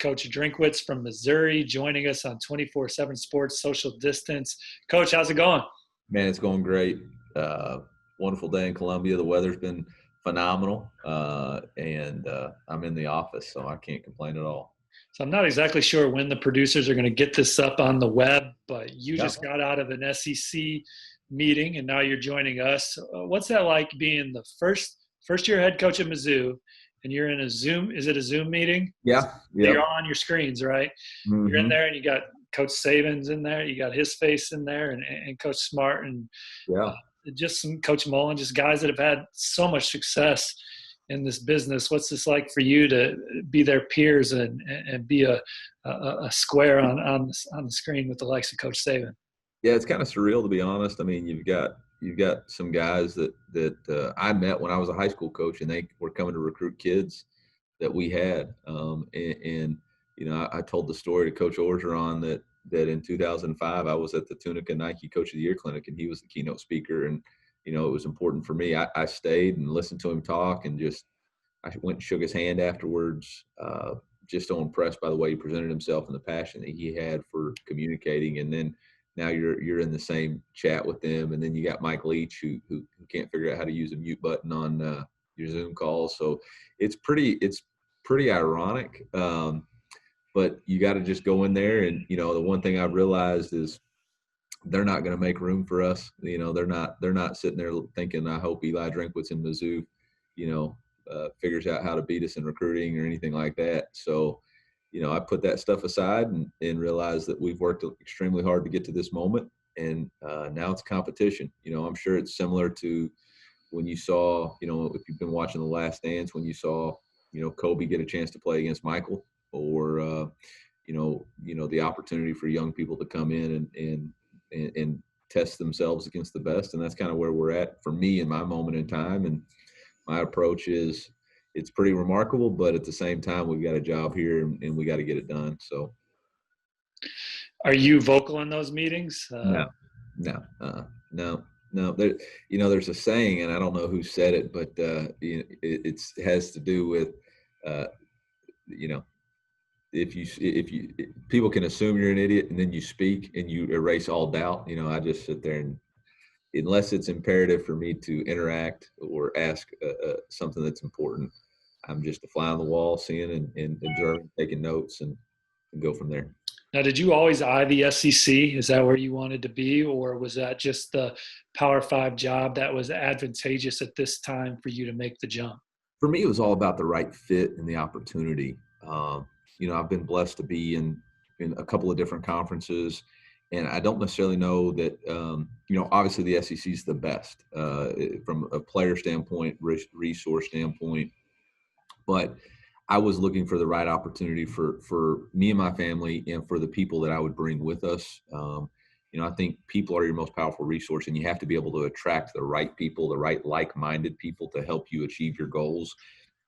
Coach Drinkwitz from Missouri, joining us on 24/7 Sports Social Distance. Coach, how's it going? Man, it's going great. Wonderful day in Columbia. The weather's been phenomenal, and I'm in the office, so I can't complain at all. So I'm not exactly sure when the producers are going to get this up on the web, but you just got out of an SEC meeting, and now you're joining us. What's that like being the first-year head coach at Mizzou, and you're in a Zoom? Is it a Zoom meeting? Yeah. You're on your screens, right? Mm-hmm. You're in there, and you got Coach Saban's in there. You got his face in there, and Coach Smart, and just some Coach Mullen, just guys that have had so much success in this business. What's this like for you to be their peers and be a square on the screen with the likes of Coach Saban? Yeah, it's kind of surreal, to be honest. I mean, you've got some guys that I met when I was a high school coach, and they were coming to recruit kids that we had. And you know, I told the story to Coach Orgeron that in 2005 I was at the Tunica Nike Coach of the Year Clinic, and he was the keynote speaker. And you know, it was important for me. I stayed and listened to him talk, and I went and shook his hand afterwards. Just so impressed by the way he presented himself and the passion that he had for communicating. And then now you're in the same chat with them, and then you got Mike Leach who can't figure out how to use a mute button on your Zoom calls. So it's pretty ironic. But you got to just go in there, and you know, the one thing I've realized is they're not going to make room for us. You know, they're not sitting there thinking, I hope Eliah Drinkwitz in Mizzou, you know, figures out how to beat us in recruiting or anything like that. So, you know, I put that stuff aside and realized that we've worked extremely hard to get to this moment, and now it's competition. You know, I'm sure it's similar to when you saw, you know, if you've been watching The Last Dance, when you saw, you know, Kobe get a chance to play against Michael, or you know, the opportunity for young people to come in and test themselves against the best. And that's kind of where we're at for me in my moment in time. And my approach is, it's pretty remarkable, but at the same time, we've got a job here and we got to get it done. So. Are you vocal in those meetings? No. There, you know, there's a saying, and I don't know who said it, but you know, it has to do with, you know, if people can assume you're an idiot and then you speak and you erase all doubt. You know, I just sit there, and unless it's imperative for me to interact or ask something that's important, I'm just a fly on the wall, seeing and observing, taking notes, and go from there. Now, did you always eye the SEC? Is that where you wanted to be, or was that just the Power 5 job that was advantageous at this time for you to make the jump? For me, it was all about the right fit and the opportunity. You know, I've been blessed to be in a couple of different conferences, and I don't necessarily know that, you know, obviously the SEC is the best from a player standpoint, resource standpoint, but I was looking for the right opportunity for me and my family and for the people that I would bring with us. You know, I think people are your most powerful resource, and you have to be able to attract the right people, the right like-minded people to help you achieve your goals.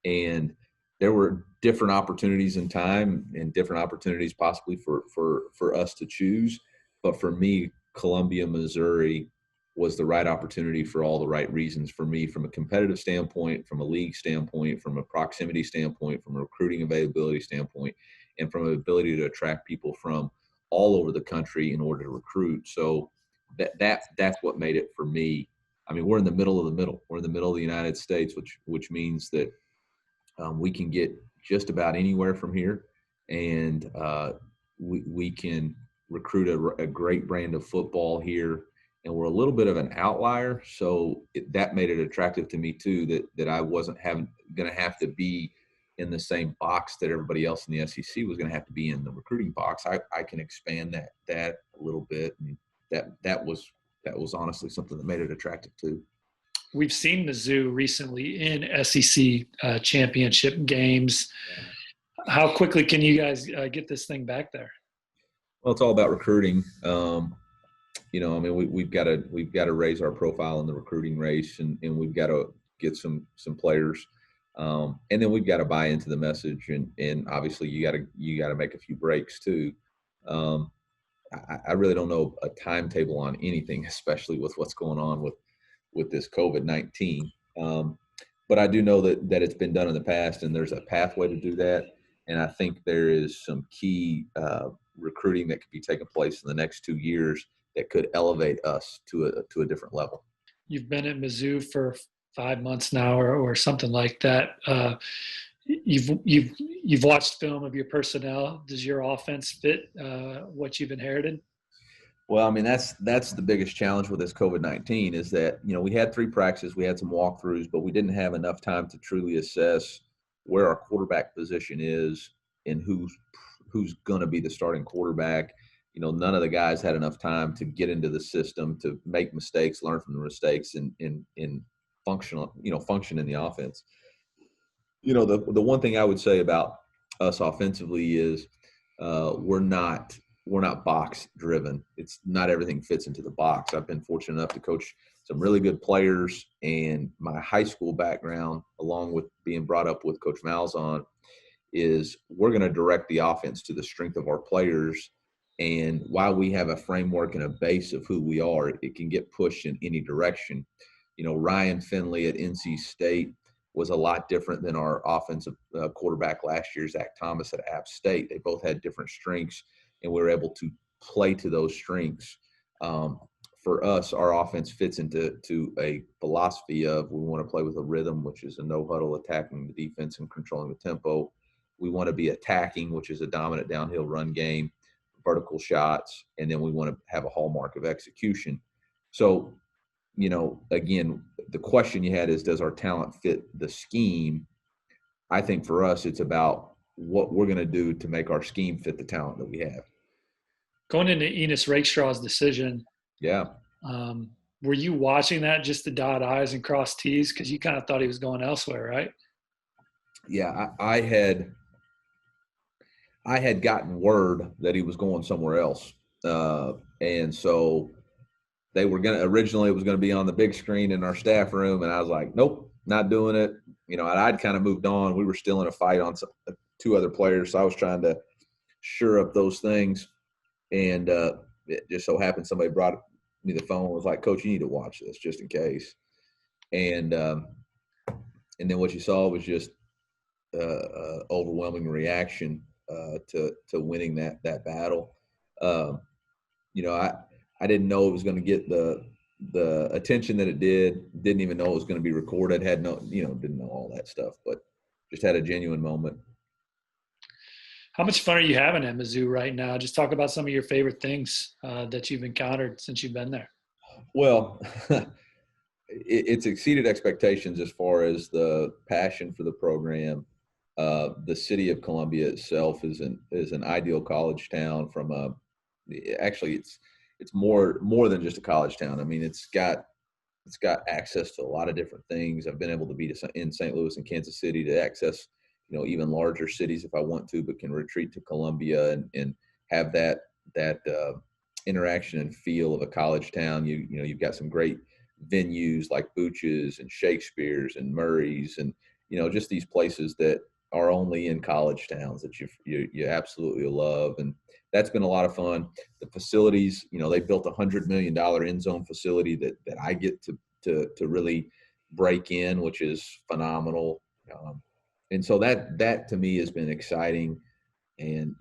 And there were different opportunities in time and different opportunities possibly for us to choose. But for me, Columbia, Missouri was the right opportunity for all the right reasons for me, from a competitive standpoint, from a league standpoint, from a proximity standpoint, from a recruiting availability standpoint, and from an ability to attract people from all over the country in order to recruit. So that's what made it for me. I mean, we're in the middle of the middle. We're in the middle of the United States, which means that we can get just about anywhere from here, and we can recruit a great brand of football here. And we're a little bit of an outlier, so that made it attractive to me too. That I wasn't going to have to be in the same box that everybody else in the SEC was going to have to be in, the recruiting box. I can expand that a little bit, and that was honestly something that made it attractive too. We've seen Mizzou recently in SEC championship games. How quickly can you guys get this thing back there? Well, it's all about recruiting. You know, I mean, we've got to raise our profile in the recruiting race, and we've got to get some players, and then we've got to buy into the message, and obviously you got to make a few breaks too. I really don't know a timetable on anything, especially with what's going on with this COVID-19. But I do know that it's been done in the past, and there's a pathway to do that. And I think there is some key recruiting that could be taking place in the next 2 years that could elevate us to a different level. You've been at Mizzou for 5 months now, or something like that. You've watched film of your personnel. Does your offense fit what you've inherited? Well, I mean, that's the biggest challenge with this COVID-19 is that, we had 3 practices, we had some walkthroughs, but we didn't have enough time to truly assess where our quarterback position is and who's going to be the starting quarterback. None of the guys had enough time to get into the system, to make mistakes, learn from the mistakes, and function in the offense. The one thing I would say about us offensively is we're not box driven. It's not everything fits into the box. I've been fortunate enough to coach some really good players, and my high school background, along with being brought up with Coach Malzahn, is we're going to direct the offense to the strength of our players. And while we have a framework and a base of who we are, it can get pushed in any direction. Ryan Finley at NC State was a lot different than our offensive quarterback last year, Zach Thomas at App State. They both had different strengths, and we were able to play to those strengths. For us, our offense fits into a philosophy of we want to play with a rhythm, which is a no-huddle, attacking the defense and controlling the tempo. We want to be attacking, which is a dominant downhill run game, vertical shots, and then we want to have a hallmark of execution. So, again, the question you had is, does our talent fit the scheme? I think for us, it's about what we're going to do to make our scheme fit the talent that we have. Going into Enos Rakestraw's decision, yeah. Were you watching that just to dot I's and cross T's? Because you kind of thought he was going elsewhere, right? Yeah, I had gotten word that he was going somewhere else. And so they were originally it was going to be on the big screen in our staff room. And I was like, nope, not doing it. I'd kind of moved on. We were still in a fight on 2 other players. So I was trying to shore up those things. And it just so happened somebody brought me the phone and was like, Coach, you need to watch this just in case. And then what you saw was just overwhelming reaction to winning that battle. I didn't know it was going to get the attention that it did. Didn't even know it was going to be recorded. Had no, didn't know all that stuff, but just had a genuine moment. How much fun are you having at Mizzou right now? Just talk about some of your favorite things that you've encountered since you've been there. Well, it's exceeded expectations as far as the passion for the program. The city of Columbia itself is an ideal college town. Actually, it's more than just a college town. I mean, it's got access to a lot of different things. I've been able to be in St. Louis and Kansas City to access even larger cities if I want to, but can retreat to Columbia and have that interaction and feel of a college town. You've got some great venues like Booch's and Shakespeare's and Murray's, and just these places that are only in college towns that you absolutely love. And that's been a lot of fun. The facilities, they built $100 million end zone facility that I get to really break in, which is phenomenal. And so that to me has been exciting. And,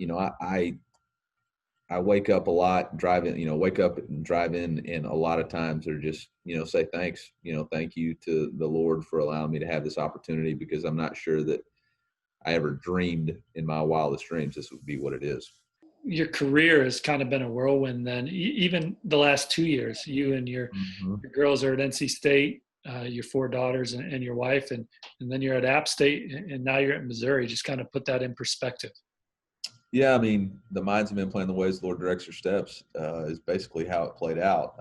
I wake up a lot, wake up and drive in, and a lot of times they're just, say thanks, thank you to the Lord for allowing me to have this opportunity, because I'm not sure that I ever dreamed in my wildest dreams this would be what it is. Your career has kind of been a whirlwind then. Even the last 2 years, you and your girls are at NC State, your 4 daughters and your wife, and then you're at App State, and now you're at Missouri. Just kind of put that in perspective. Yeah, I mean, the minds have been playing the ways the Lord directs your steps is basically how it played out.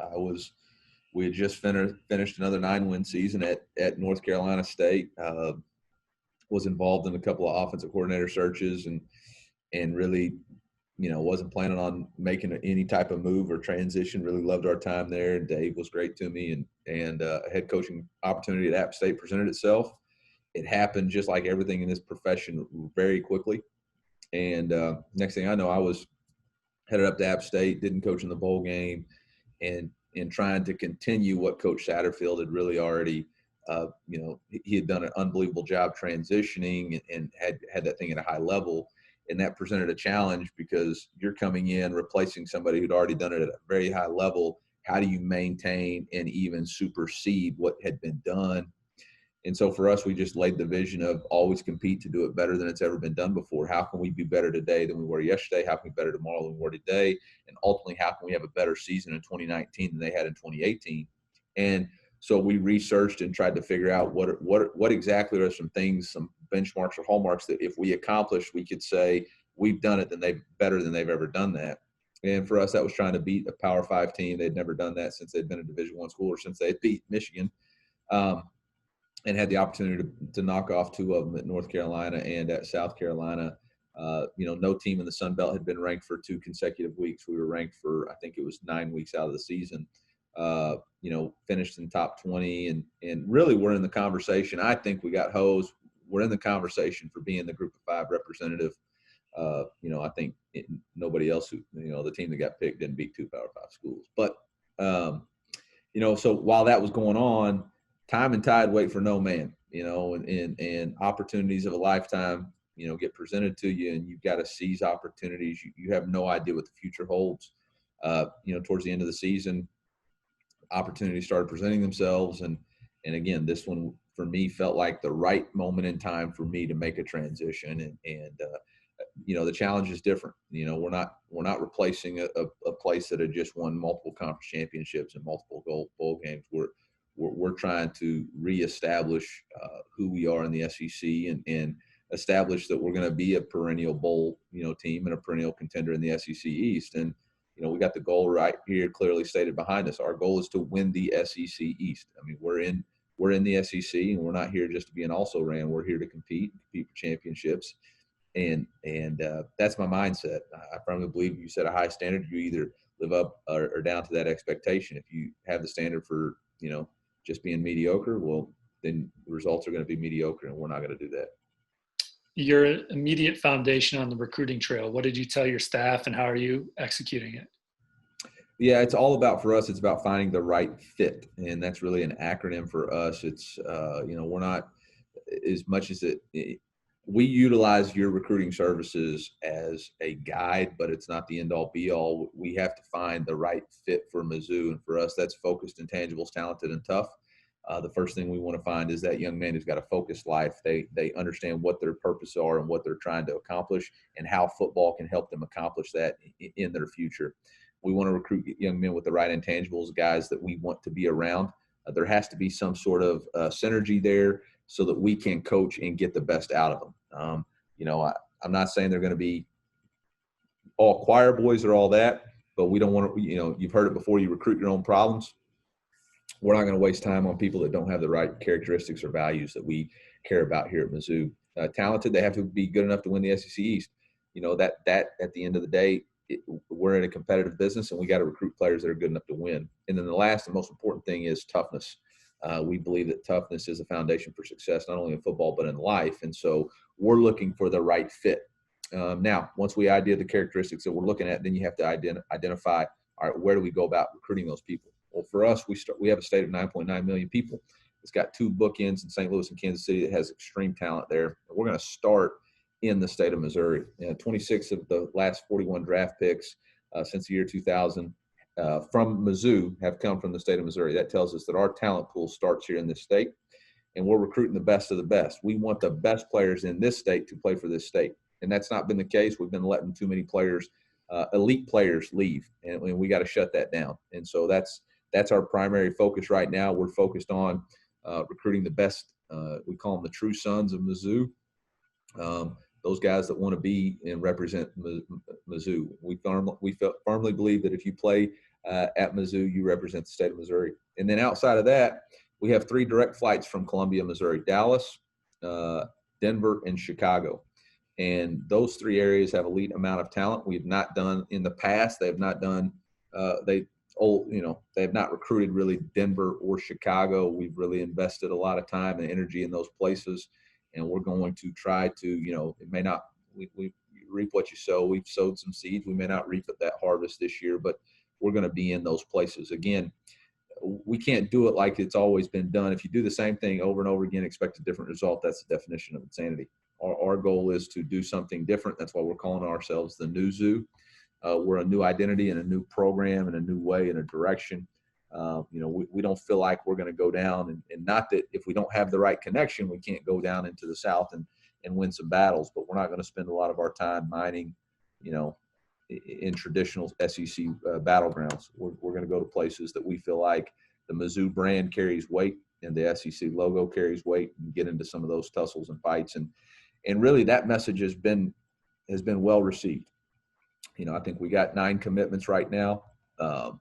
We had just finished another 9-win season at North Carolina State. Was involved in a couple of offensive coordinator searches and really, wasn't planning on making any type of move or transition. Really loved our time there. Dave was great to me, and a head coaching opportunity at App State presented itself. It happened just like everything in this profession very quickly. And next thing I know, I was headed up to App State, didn't coach in the bowl game, and trying to continue what Coach Satterfield had really already, he had done an unbelievable job transitioning and had that thing at a high level. And that presented a challenge because you're coming in, replacing somebody who'd already done it at a very high level. How do you maintain and even supersede what had been done? And so for us, we just laid the vision of always compete to do it better than it's ever been done before. How can we be better today than we were yesterday? How can we be better tomorrow than we were today? And ultimately, how can we have a better season in 2019 than they had in 2018? And so we researched and tried to figure out what exactly are some things, some benchmarks or hallmarks that if we accomplished, we could say we've done it better than they've ever done that. And for us, that was trying to beat a Power 5 team. They'd never done that since they'd been a Division I school or since they had beat Michigan. And had the opportunity to knock off two of them at North Carolina and at South Carolina. No team in the Sun Belt had been ranked for 2 consecutive weeks. We were ranked for, I think it was 9 weeks out of the season. Finished in top 20 and really we're in the conversation. I think we got hosed. We're in the conversation for being the Group of 5 representative. I think nobody else the team that got picked didn't beat 2 Power 5 schools. But, so while that was going on, time and tide wait for no man, and opportunities of a lifetime, get presented to you, and you've got to seize opportunities. You have no idea what the future holds. Towards the end of the season, opportunities started presenting themselves. And again, this one for me felt like the right moment in time for me to make a transition. The challenge is different. We're not replacing a place that had just won multiple conference championships and multiple bowl games. We're trying to reestablish who we are in the SEC and establish that we're going to be a perennial bowl, team and a perennial contender in the SEC East. And, we got the goal right here clearly stated behind us. Our goal is to win the SEC East. I mean, we're in the SEC, and we're not here just to be an also-ran. We're here to compete for championships. And that's my mindset. I firmly believe you set a high standard, you either live up or down to that expectation. If you have the standard for, just being mediocre, well, then the results are going to be mediocre, and we're not going to do that. Your immediate foundation on the recruiting trail, what did you tell your staff, and how are you executing it? Yeah, it's all about, for us, it's about finding the right fit. And that's really an acronym for us. It's, we're not as much as we utilize your recruiting services as a guide, but it's not the end all be all. We have to find the right fit for Mizzou. And for us, that's focused, intangibles, talented, and tough. The first thing we want to find is that young man who's got a focused life. They understand what their purpose are and what they're trying to accomplish and how football can help them accomplish that in their future. We want to recruit young men with the right intangibles, guys that we want to be around. There has to be some sort of synergy there so that we can coach and get the best out of them. I'm not saying they're going to be all choir boys or all that, but we don't want to, you've heard it before, you recruit your own problems. We're not going to waste time on people that don't have the right characteristics or values that we care about here at Mizzou. Talented, they have to be good enough to win the SEC East. That at the end of the day, we're in a competitive business, and we got to recruit players that are good enough to win. And then the last and most important thing is toughness. We believe that toughness is a foundation for success, not only in football, but in life. And so we're looking for the right fit. Now, once we idea the characteristics that we're looking at, then you have to identify, all right, where do we go about recruiting those people? Well, for us, we have a state of 9.9 million people. It's got 2 bookends in St. Louis and Kansas City that has extreme talent there. We're going to start in the state of Missouri. 26 of the last 41 draft picks since the year 2000 from Mizzou have come from the state of Missouri. That tells us that our talent pool starts here in this state, and we're recruiting the best of the best. We want the best players in this state to play for this state, and that's not been the case. We've been letting too many players, elite players, leave, and we got to shut that down. And so that's our primary focus right now. We're focused on recruiting the best. We call them the true sons of Mizzou. Those guys that want to be and represent Mizzou. We firmly believe that if you play at Mizzou, you represent the state of Missouri. And then outside of that, we have 3 direct flights from Columbia, Missouri: Dallas, Denver, and Chicago. And those 3 areas have elite amount of talent. We've not done in the past. They have not done. They have not recruited really Denver or Chicago. We've really invested a lot of time and energy in those places. And we're going to try to, it may not, we reap what you sow. We've sowed some seeds. We may not reap that harvest this year, but we're going to be in those places. Again, we can't do it like it's always been done. If you do the same thing over and over again, expect a different result. That's the definition of insanity. our goal is to do something different. That's why we're calling ourselves the New Zoo. We're a new identity and a new program and a new way and a direction. We don't feel like we're going to go down, and not that if we don't have the right connection, we can't go down into the South and win some battles, but we're not going to spend a lot of our time mining, in traditional SEC battlegrounds. We're going to go to places that we feel like the Mizzou brand carries weight and the SEC logo carries weight, and get into some of those tussles and fights. And really that message has been well received. I think we got 9 commitments right now, a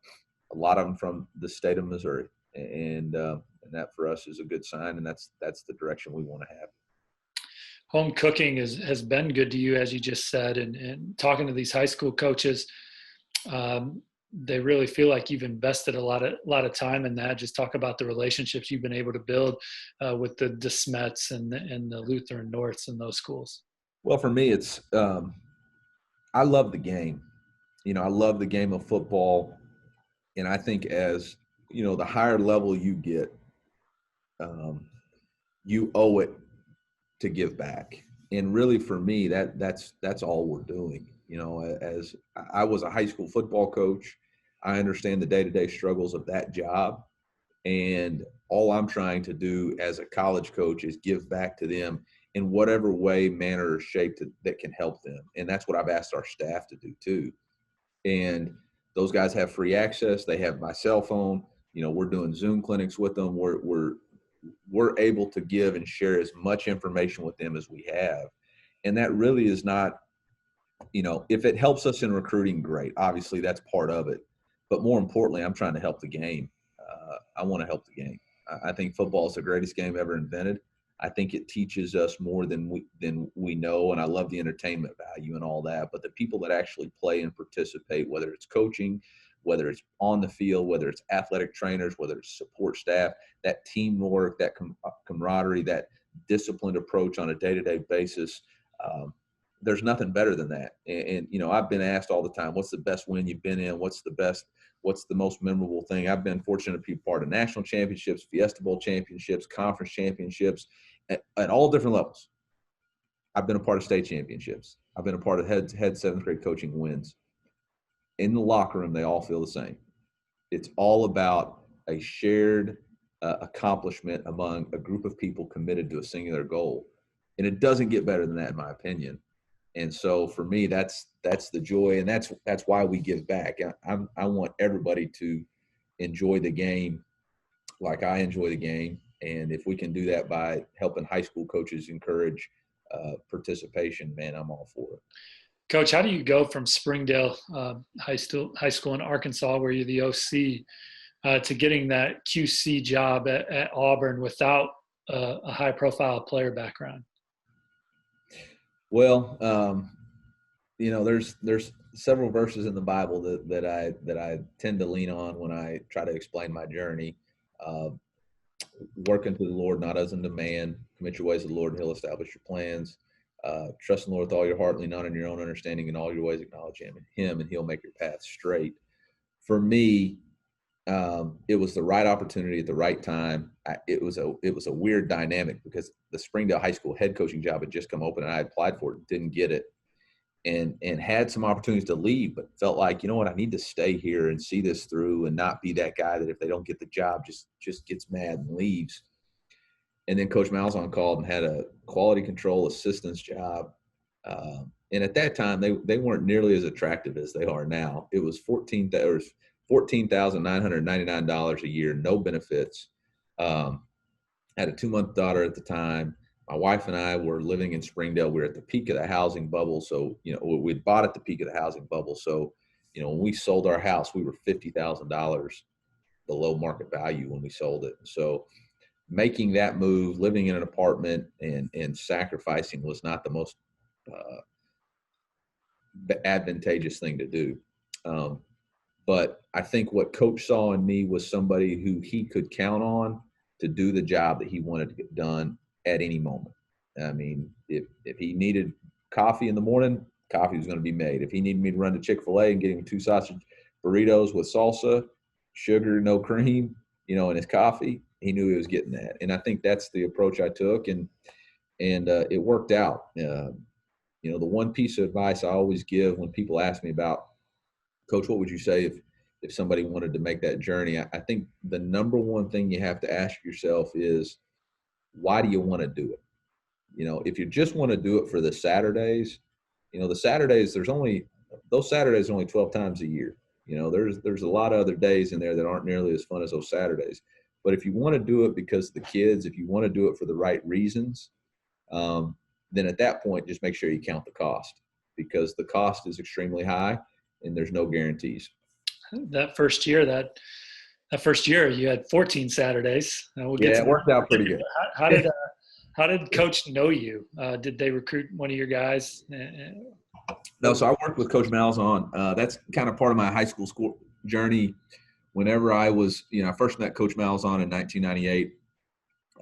lot of them from the state of Missouri, and that for us is a good sign, and that's the direction we want to have. Home cooking has been good to you, as you just said, and talking to these high school coaches, they really feel like you've invested a lot of time in that. Just talk about the relationships you've been able to build with the DeSmets and the Lutheran Norths and those schools. Well, for me, it's I love the game. I love the game of football, and I think as the higher level you get, you owe it to give back. And really, for me, that's all we're doing. As I was a high school football coach, I understand the day-to-day struggles of that job, and all I'm trying to do as a college coach is give back to them in whatever way, manner, or shape that can help them. And that's what I've asked our staff to do too. And those guys have free access. They have my cell phone. We're doing Zoom clinics with them. We're able to give and share as much information with them as we have. And that really is not, if it helps us in recruiting, great. Obviously, that's part of it. But more importantly, I'm trying to help the game. I want to help the game. I think football is the greatest game ever invented. I think it teaches us more than we know, and I love the entertainment value and all that. But the people that actually play and participate, whether it's coaching, whether it's on the field, whether it's athletic trainers, whether it's support staff, that teamwork, that camaraderie, that disciplined approach on a day-to-day basis, there's nothing better than that. And I've been asked all the time, what's the best win you've been in? What's the most memorable thing? I've been fortunate to be part of national championships, Fiesta Bowl championships, conference championships at all different levels. I've been a part of state championships. I've been a part of head seventh grade coaching wins. In the locker room, they all feel the same. It's all about a shared accomplishment among a group of people committed to a singular goal. And it doesn't get better than that, in my opinion. And so for me, that's the joy, and that's why we give back. I want everybody to enjoy the game like I enjoy the game, and if we can do that by helping high school coaches encourage participation, man, I'm all for it. Coach, how do you go from Springdale High School in Arkansas, where you're the OC, to getting that QC job at Auburn without a high-profile player background? Well, there's several verses in the Bible that I tend to lean on when I try to explain my journey. Work unto the Lord, not as unto man. Commit your ways to the Lord, and He'll establish your plans. Trust in the Lord with all your heart, lean not on your own understanding. In all your ways acknowledge Him, and He'll make your path straight. For me, it was the right opportunity at the right time. It was a weird dynamic because the Springdale High School head coaching job had just come open, and I applied for it, didn't get it, and had some opportunities to leave, but felt like, I need to stay here and see this through and not be that guy that if they don't get the job just gets mad and leaves. And then Coach Malzahn called and had a quality control assistant's job. And at that time, they weren't nearly as attractive as they are now. It was $14,999 a year, no benefits. Had a 2-month daughter at the time. My wife and I were living in Springdale. We were at the peak of the housing bubble. So, we'd bought at the peak of the housing bubble. So, when we sold our house, we were $50,000 below market value when we sold it. So making that move, living in an apartment and sacrificing was not the most advantageous thing to do. But I think what Coach saw in me was somebody who he could count on to do the job that he wanted to get done at any moment. I mean, if he needed coffee in the morning, coffee was going to be made. If he needed me to run to Chick-fil-A and get him 2 sausage burritos with salsa, sugar, no cream, in his coffee, he knew he was getting that. And I think that's the approach I took. And and it worked out. The one piece of advice I always give when people ask me about, Coach, what would you say if somebody wanted to make that journey? I think the number one thing you have to ask yourself is, why do you want to do it? If you just want to do it for the Saturdays, the Saturdays, those Saturdays are only 12 times a year. There's a lot of other days in there that aren't nearly as fun as those Saturdays. But if you want to do it because of the kids, if you want to do it for the right reasons, then at that point, just make sure you count the cost, because the cost is extremely high and there's no guarantees. That first year, you had 14 Saturdays. It worked out pretty good. How did Coach know you? Did they recruit one of your guys? No, so I worked with Coach Malzahn. That's kind of part of my high school journey. Whenever I was, I first met Coach Malzahn in 1998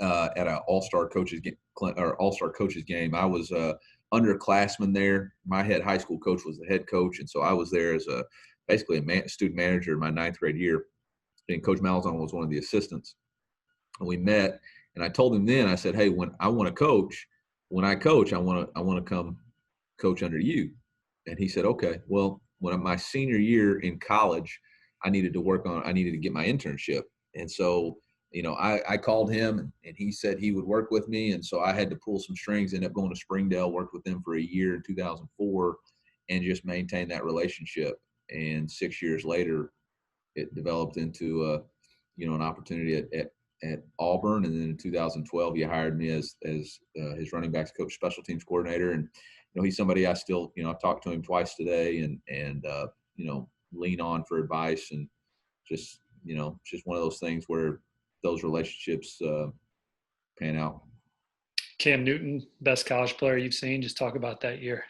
at an All-Star coaches game. I was underclassman there. My head high school coach was the head coach, and so I was there as basically a student manager in my 9th grade year. And Coach Malzahn was one of the assistants. And we met, and I told him then, I said, hey, when I coach, I want to come coach under you. And he said, okay. Well, when my senior year in college, I needed to get my internship. And so, I called him, and he said he would work with me. And so I had to pull some strings, ended up going to Springdale, worked with them for a year in 2004, and just maintained that relationship. And 6 years later, it developed into an opportunity at Auburn. And then in 2012, he hired me as his running backs coach, special teams coordinator. And he's somebody I still I've talked to him twice today, and lean on for advice, and just one of those things where those relationships pan out. Cam Newton, best college player you've seen. Just talk about that year.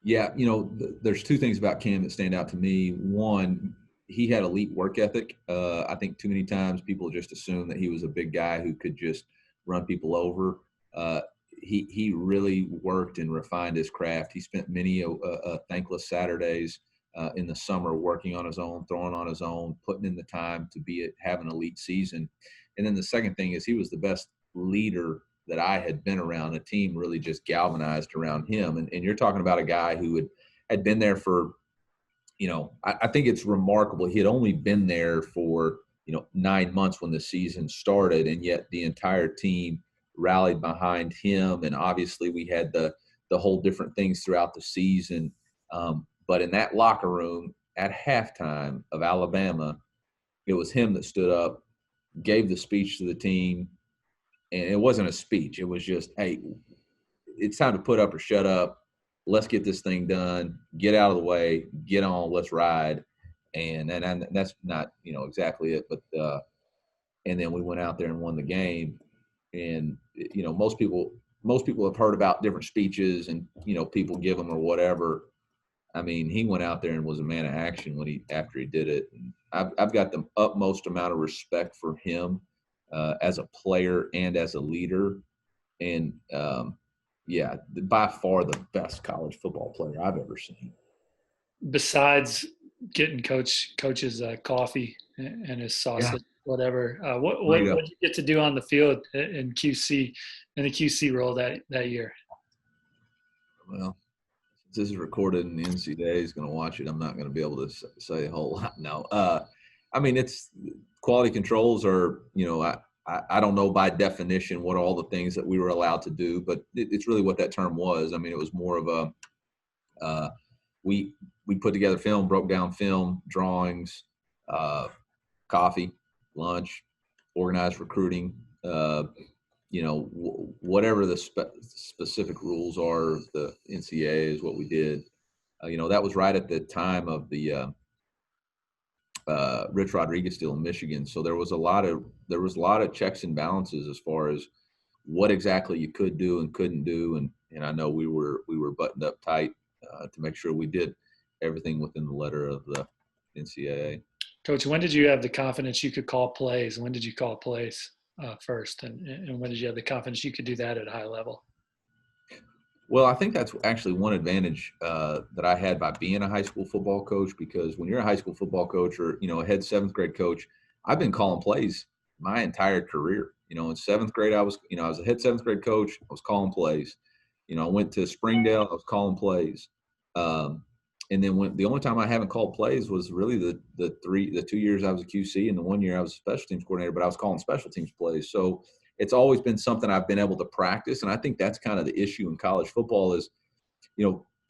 Yeah, there's two things about Cam that stand out to me. One, he had elite work ethic. I think too many times people just assume that he was a big guy who could just run people over. He really worked and refined his craft. He spent many thankless Saturdays in the summer working on his own, throwing on his own, putting in the time to have an elite season. And then the second thing is he was the best leader that I had been around. The team really just galvanized around him. And you're talking about a guy who had been there for, I think it's remarkable. He had only been there for, 9 months when the season started, and yet the entire team rallied behind him. And obviously we had the whole different things throughout the season. But in that locker room at halftime of Alabama, it was him that stood up, gave the speech to the team. And it wasn't a speech. It was just, hey, it's time to put up or shut up. Let's get this thing done. Get out of the way. Get on. Let's ride. And that's not, exactly it. But and then we went out there and won the game. And, most people have heard about different speeches and, people give them or whatever. I mean, he went out there and was a man of action after he did it. And I've got the utmost amount of respect for him as a player and as a leader. And by far the best college football player I've ever seen. Besides getting coach's coffee and his sausage, whatever, what did you get to do on the field in the QC role that year? Well, this is recorded and the NCAA is going to watch it. I'm not going to be able to say a whole lot. No. It's quality controls are, I don't know by definition what all the things that we were allowed to do, but it's really what that term was. I mean, it was more of we put together film, broke down film, drawings, coffee, lunch, organized recruiting, whatever the specific rules are, the NCAA is what we did. That was right at the time of the Rich Rodriguez deal in Michigan. So there was a lot of checks and balances as far as what exactly you could do and couldn't do. And I know we were buttoned up tight to make sure we did everything within the letter of the NCAA. Coach, when did you have the confidence you could call plays? When did you call plays first? And when did you have the confidence you could do that at a high level? Well, I think that's actually one advantage that I had by being a high school football coach, because when you're a high school football coach or, a head 7th grade coach, I've been calling plays my entire career. In seventh grade, I was a head seventh grade coach. I was calling plays. I went to Springdale. I was calling plays. And then the only time I haven't called plays was really the 2 years I was a QC, and the 1 year I was a special teams coordinator, but I was calling special teams plays. So it's always been something I've been able to practice. And I think that's kind of the issue in college football is,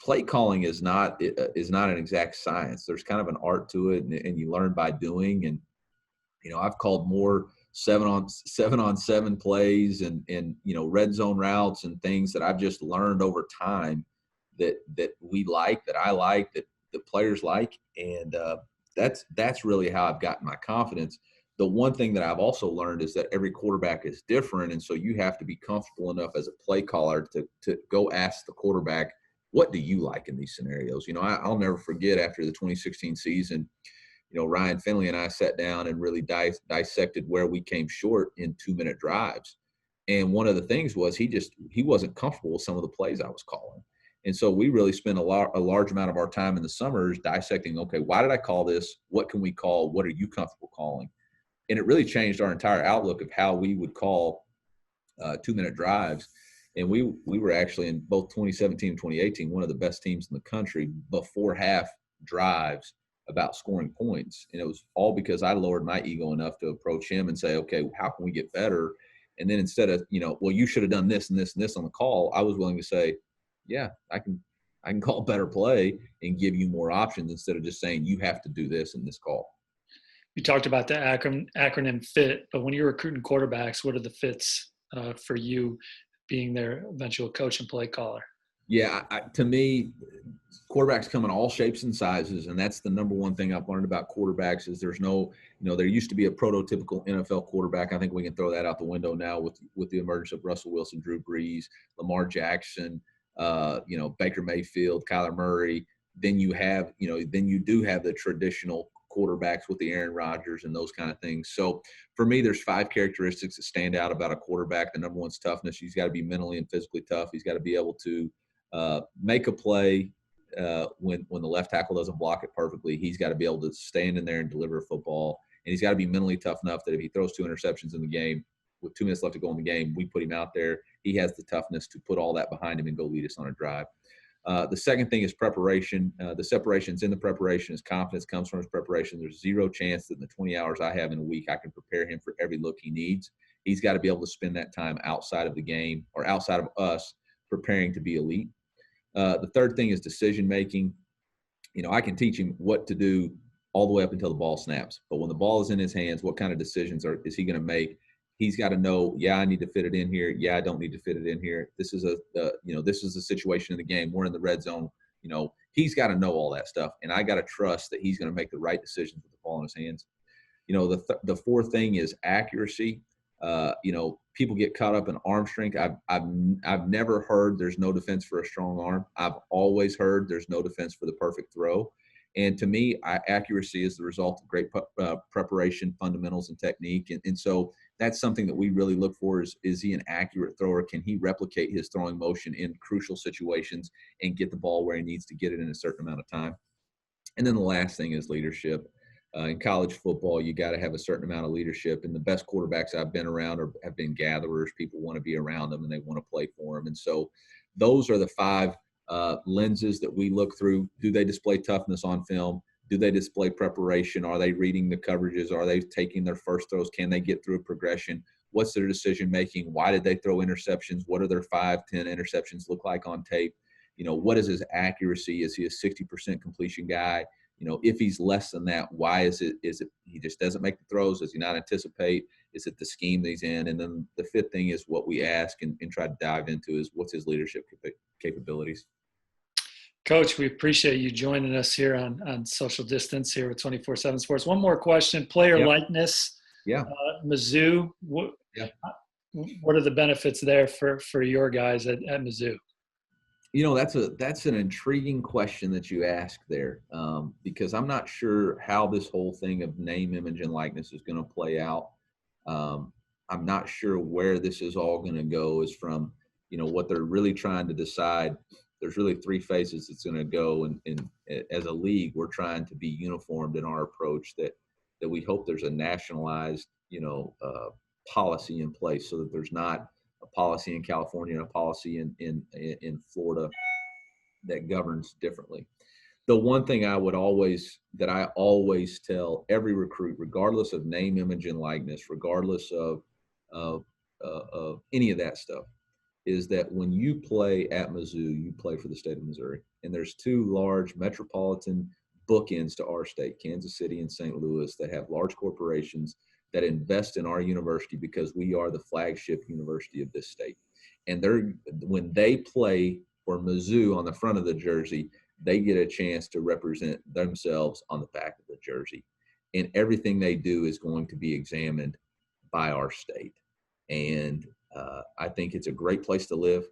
play calling is not an exact science. There's kind of an art to it, and you learn by doing. And, I've called more 7-on-7 plays and red zone routes and things that I've just learned over time that we like, that I like, that the players like. And that's really how I've gotten my confidence. The one thing that I've also learned is that every quarterback is different. And so you have to be comfortable enough as a play caller to go ask the quarterback, what do you like in these scenarios? I'll never forget after the 2016 season, Ryan Finley and I sat down and really dissected where we came short in 2-minute drives. And one of the things was he wasn't comfortable with some of the plays I was calling. And so we really spent a large amount of our time in the summers dissecting, okay, why did I call this? What can we call? What are you comfortable calling? And it really changed our entire outlook of how we would call 2-minute drives. And we were actually in both 2017 and 2018, one of the best teams in the country before half drives about scoring points. And it was all because I lowered my ego enough to approach him and say, okay, how can we get better? And then instead of, well, you should have done this and this and this on the call, I was willing to say, yeah, I can call better play and give you more options instead of just saying you have to do this in this call. You talked about the acronym FIT, but when you're recruiting quarterbacks, what are the fits for you being their eventual coach and play caller? Yeah, to me, quarterbacks come in all shapes and sizes, and that's the number one thing I've learned about quarterbacks is there's no, there used to be a prototypical NFL quarterback. I think we can throw that out the window now with the emergence of Russell Wilson, Drew Brees, Lamar Jackson, Baker Mayfield, Kyler Murray. Then you do have the traditional quarterbacks with the Aaron Rodgers and those kind of things. So for me, there's 5 characteristics that stand out about a quarterback. The number one's toughness. He's got to be mentally and physically tough. He's got to be able to make a play when the left tackle doesn't block it perfectly. He's got to be able to stand in there and deliver a football. And he's got to be mentally tough enough that if he throws 2 interceptions in the game, with 2 minutes left to go in the game, we put him out there. He has the toughness to put all that behind him and go lead us on a drive. The second thing is preparation. The separation's in the preparation. His confidence comes from his preparation. There's zero chance that in the 20 hours I have in a week, I can prepare him for every look he needs. He's got to be able to spend that time outside of the game or outside of us preparing to be elite. The third thing is decision-making. I can teach him what to do all the way up until the ball snaps. But when the ball is in his hands, what kind of decisions is he going to make? He's got to know, yeah, I need to fit it in here. Yeah, I don't need to fit it in here. This is a situation in the game. We're in the red zone. He's got to know all that stuff. And I got to trust that he's going to make the right decisions with the ball in his hands. The fourth thing is accuracy. People get caught up in arm strength. I've never heard there's no defense for a strong arm. I've always heard there's no defense for the perfect throw. And to me, accuracy is the result of great preparation, fundamentals, and technique. And so that's something that we really look for is he an accurate thrower? Can he replicate his throwing motion in crucial situations and get the ball where he needs to get it in a certain amount of time? And then the last thing is leadership. In college football, you got to have a certain amount of leadership. And the best quarterbacks I've been around have been gatherers. People want to be around them and they want to play for them. And so those are the 5 lenses that we look through. Do they display toughness on film? Do they display preparation? Are they reading the coverages? Are they taking their first throws? Can they get through a progression? What's their decision making? Why did they throw interceptions? What are their 5, 10 interceptions look like on tape? What is his accuracy? Is he a 60% completion guy? If he's less than that, why is it he just doesn't make the throws? Does he not anticipate? Is it the scheme that he's in? And then the 5th thing is what we ask and try to dive into is what's his leadership capabilities. Coach, we appreciate you joining us here on Social Distance here with 24/7 Sports. One more question, player likeness. Yeah. Mizzou, what are the benefits there for your guys at Mizzou? That's an intriguing question that you ask there, because I'm not sure how this whole thing of name, image, and likeness is going to play out. I'm not sure where this is all going to go is from, what they're really trying to decide. There's really 3 phases it's going to go. And as a league, we're trying to be uniformed in our approach that we hope there's a nationalized, policy in place so that there's not a policy in California and a policy in Florida that governs differently. The one thing I always tell every recruit, regardless of name, image, and likeness, regardless of any of that stuff, is that when you play at Mizzou, you play for the state of Missouri. And there's two large metropolitan bookends to our state, Kansas City and St. Louis, that have large corporations that invest in our university because we are the flagship university of this state. And when they play for Mizzou on the front of the jersey, they get a chance to represent themselves on the back of the jersey. And everything they do is going to be examined by our state. And I think it's a great place to live.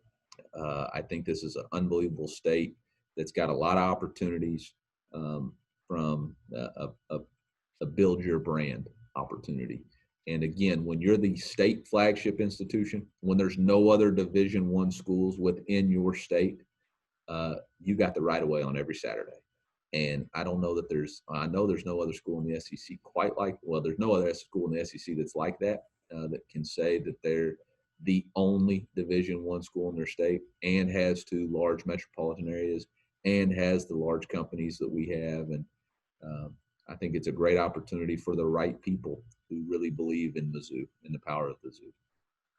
I think this is an unbelievable state that's got a lot of opportunities from a build your brand opportunity. And again, when you're the state flagship institution, when there's no other Division I schools within your state, you got the right of way on every Saturday. And I know there's no other school in the SEC there's no other school in the SEC that's like that, that can say that they're the only Division I school in their state and has two large metropolitan areas and has the large companies that we have. And I think it's a great opportunity for the right people who really believe in Mizzou and the power of the Zoo.